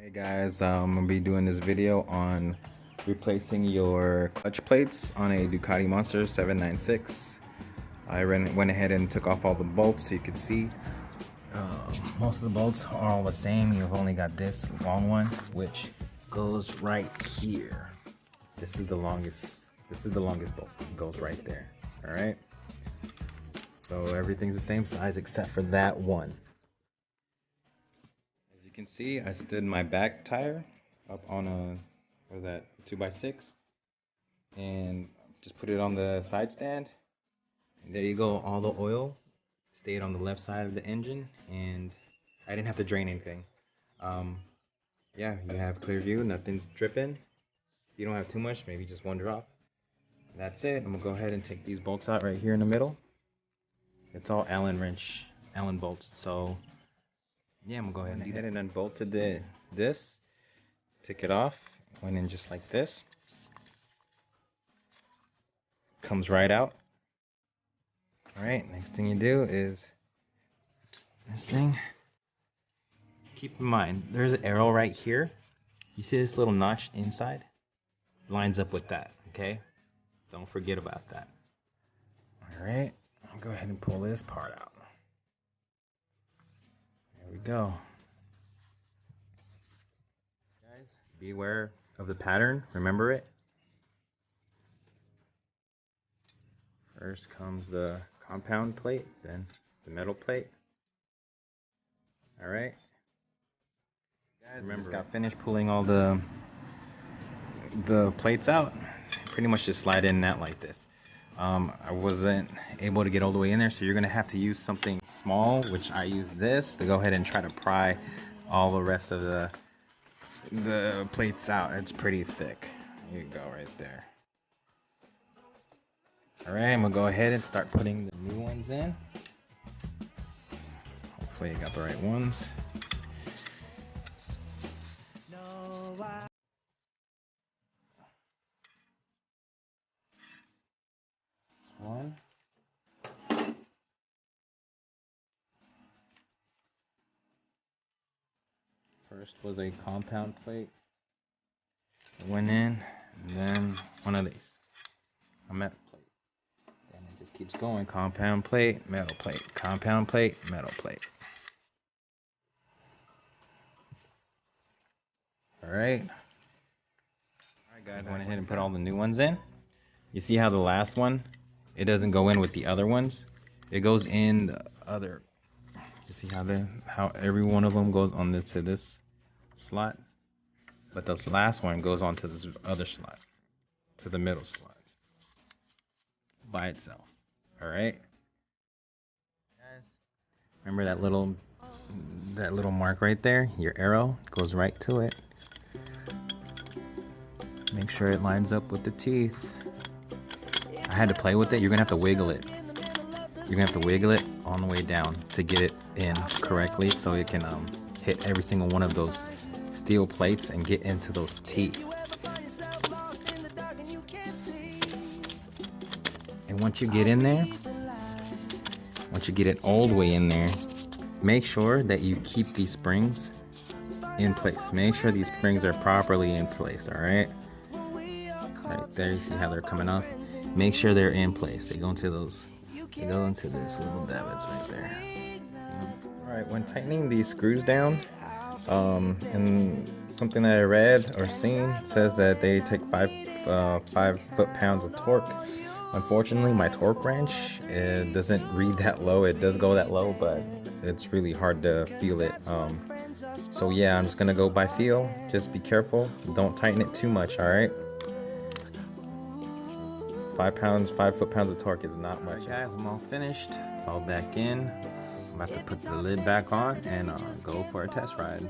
Hey guys, I'm gonna be doing this video on replacing your clutch plates on a Ducati Monster 796. I went ahead and took off all the bolts so you could see. Most of the bolts are all the same. You've only got this long one, which goes right here. This is the longest. This is the longest bolt. It goes right there. All right. So everything's the same size except for that one. As you can see, I stood my back tire up on a, what is that, 2x6, and just put it on the side stand. And there you go, all the oil stayed on the left side of the engine, and I didn't have to drain anything. Yeah, you have clear view, nothing's dripping. You don't have too much, maybe just one drop. That's it. I'm gonna go ahead and take these bolts out right here in the middle. It's all Allen bolts. So yeah, I'm gonna go ahead and unbolted this, took it off, went in just like this. Comes right out. Alright, next thing you do is this thing. Keep in mind, there's an arrow right here. You see this little notch inside? Lines up with that, okay? Don't forget about that. Alright, I'll go ahead and pull this part out. There we go. Guys, beware of the pattern, remember it. First comes the compound plate, then the metal plate. Alright. Guys, remember, got finished pulling all the plates out. Pretty much just slide in and out like this. I wasn't able to get all the way in there, so you're gonna have to use something small, which I use this to go ahead and try to pry all the rest of the plates out. It's pretty thick. There you go, right there. Alright, I'm gonna go ahead and start putting the new ones in. Hopefully I got the right ones. One. First was a compound plate. It went in, and then one of these, a metal plate. Then it just keeps going. Compound plate, metal plate, compound plate, metal plate. Alright. Alright guys, I went ahead and put all the new ones in. You see how the last one, it doesn't go in with the other ones. It goes in the other. You see how every one of them goes on to this slot? But this last one goes onto this other slot, to the middle slot, by itself. Alright? Guys, remember that little mark right there? Your arrow goes right to it. Make sure it lines up with the teeth. I had to play with it. You're gonna have to wiggle it. You're gonna have to wiggle it on the way down to get it in correctly, so it can hit every single one of those steel plates and get into those teeth. And once you get in there, once you get it all the way in there, make sure that you keep these springs in place. Make sure these springs are properly in place, alright? Right there, you see how they're coming off? Make sure they're in place. They go into this little davits right there. Alright, when tightening these screws down, and something that I read or seen says that they take 5 foot-pounds of torque. Unfortunately, my torque wrench, it doesn't read that low. It does go that low, but it's really hard to feel it. So yeah, I'm just gonna go by feel. Just be careful. Don't tighten it too much, alright? 5 foot-pounds of torque is not much. Guys, I'm all finished. It's all back in. I'm about to put the lid back on and go for a test ride.